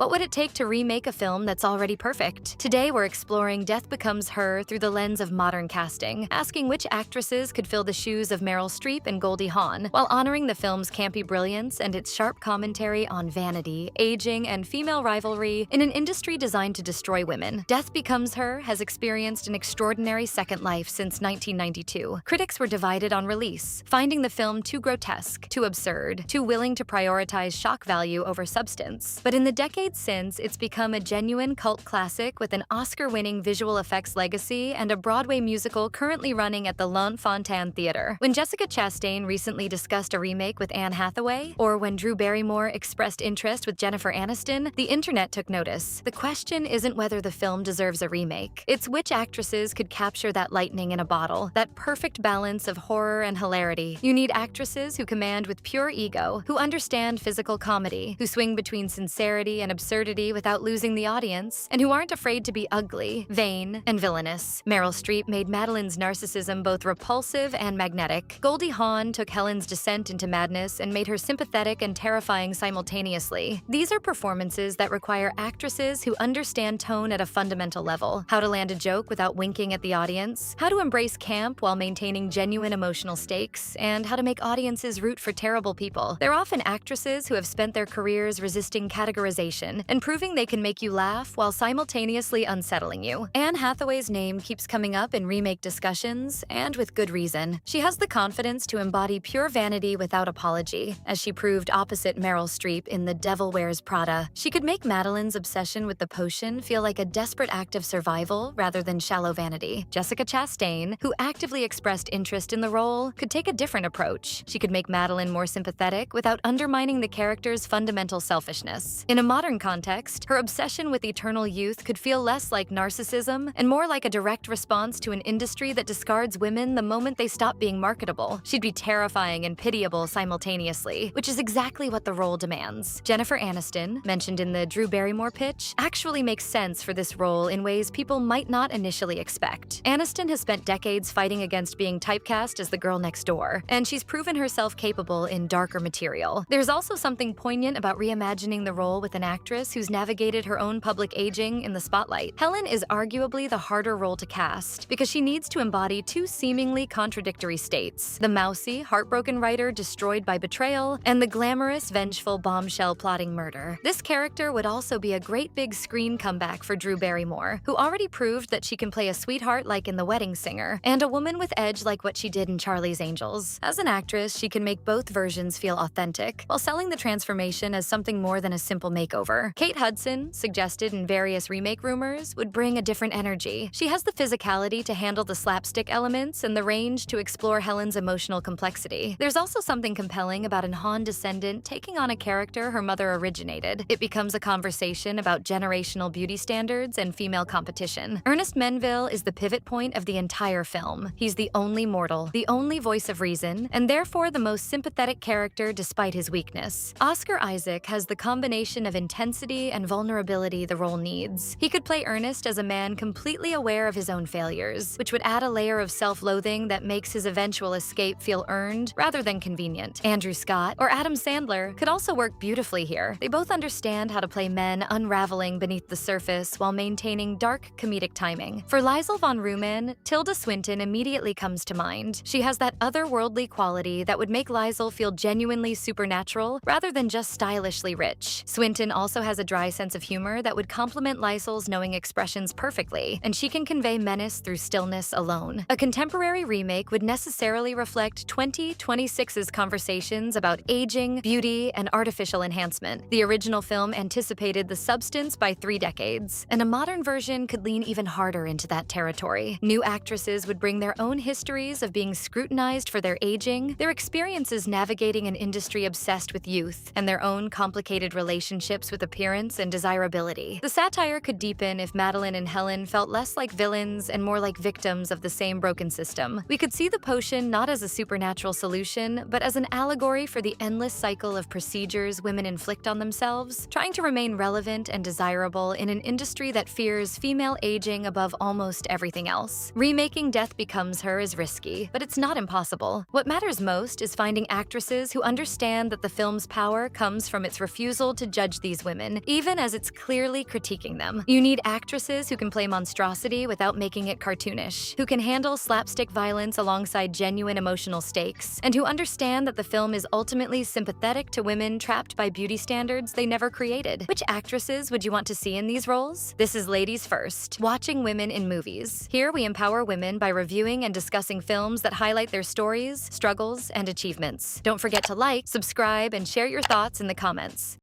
What would it take to remake a film that's already perfect? Today, we're exploring Death Becomes Her through the lens of modern casting, asking which actresses could fill the shoes of Meryl Streep and Goldie Hawn, while honoring the film's campy brilliance and its sharp commentary on vanity, aging, and female rivalry in an industry designed to destroy women. Death Becomes Her has experienced an extraordinary second life since 1992. Critics were divided on release, finding the film too grotesque, too absurd, too willing to prioritize shock value over substance. But in the decades since, it's become a genuine cult classic with an Oscar-winning visual effects legacy and a Broadway musical currently running at the L'Enfant Theater. When Jessica Chastain recently discussed a remake with Anne Hathaway, or when Drew Barrymore expressed interest with Jennifer Aniston, the internet took notice. The question isn't whether the film deserves a remake. It's which actresses could capture that lightning in a bottle, that perfect balance of horror and hilarity. You need actresses who command with pure ego, who understand physical comedy, who swing between sincerity and absurdity without losing the audience, and who aren't afraid to be ugly, vain, and villainous. Meryl Streep made Madeline's narcissism both repulsive and magnetic. Goldie Hawn took Helen's descent into madness and made her sympathetic and terrifying simultaneously. These are performances that require actresses who understand tone at a fundamental level, how to land a joke without winking at the audience, how to embrace camp while maintaining genuine emotional stakes, and how to make audiences root for terrible people. They're often actresses who have spent their careers resisting categorization and proving they can make you laugh while simultaneously unsettling you. Anne Hathaway's name keeps coming up in remake discussions, and with good reason. She has the confidence to embody pure vanity without apology, as she proved opposite Meryl Streep in The Devil Wears Prada. She could make Madeline's obsession with the potion feel like a desperate act of survival rather than shallow vanity. Jessica Chastain, who actively expressed interest in the role, could take a different approach. She could make Madeline more sympathetic without undermining the character's fundamental selfishness. In a modern context, her obsession with eternal youth could feel less like narcissism and more like a direct response to an industry that discards women the moment they stop being marketable. She'd be terrifying and pitiable simultaneously, which is exactly what the role demands. Jennifer Aniston, mentioned in the Drew Barrymore pitch, actually makes sense for this role in ways people might not initially expect. Aniston has spent decades fighting against being typecast as the girl next door, and she's proven herself capable in darker material. There's also something poignant about reimagining the role with an actress who's navigated her own public aging in the spotlight. Helen is arguably the harder role to cast because she needs to embody two seemingly contradictory states: the mousy, heartbroken writer destroyed by betrayal, and the glamorous, vengeful bombshell plotting murder. This character would also be a great big screen comeback for Drew Barrymore, who already proved that she can play a sweetheart like in The Wedding Singer, and a woman with edge like what she did in Charlie's Angels. As an actress, she can make both versions feel authentic, while selling the transformation as something more than a simple makeover. Kate Hudson, suggested in various remake rumors, would bring a different energy. She has the physicality to handle the slapstick elements and the range to explore Helen's emotional complexity. There's also something compelling about an Hawn descendant taking on a character her mother originated. It becomes a conversation about generational beauty standards and female competition. Ernest Menville is the pivot point of the entire film. He's the only mortal, the only voice of reason, and therefore the most sympathetic character despite his weakness. Oscar Isaac has the combination of intensity and vulnerability the role needs. He could play Ernest as a man completely aware of his own failures, which would add a layer of self-loathing that makes his eventual escape feel earned rather than convenient. Andrew Scott or Adam Sandler could also work beautifully here. They both understand how to play men unraveling beneath the surface while maintaining dark comedic timing. For Liesl von Ruhmann, Tilda Swinton immediately comes to mind. She has that otherworldly quality that would make Liesl feel genuinely supernatural rather than just stylishly rich. Swinton also has a dry sense of humor that would complement Liesl's knowing expressions perfectly, and she can convey menace through stillness alone. A contemporary remake would necessarily reflect 2026's conversations about aging, beauty, and artificial enhancement. The original film anticipated the substance by 3 decades, and a modern version could lean even harder into that territory. New actresses would bring their own histories of being scrutinized for their aging, their experiences navigating an industry obsessed with youth, and their own complicated relationships with appearance and desirability. The satire could deepen if Madeline and Helen felt less like villains and more like victims of the same broken system. We could see the potion not as a supernatural solution, but as an allegory for the endless cycle of procedures women inflict on themselves, trying to remain relevant and desirable in an industry that fears female aging above almost everything else. Remaking Death Becomes Her is risky, but it's not impossible. What matters most is finding actresses who understand that the film's power comes from its refusal to judge these women women, even as it's clearly critiquing them. You need actresses who can play monstrosity without making it cartoonish, who can handle slapstick violence alongside genuine emotional stakes, and who understand that the film is ultimately sympathetic to women trapped by beauty standards they never created. Which actresses would you want to see in these roles? This is Ladies First, watching women in movies. Here we empower women by reviewing and discussing films that highlight their stories, struggles, and achievements. Don't forget to like, subscribe, and share your thoughts in the comments.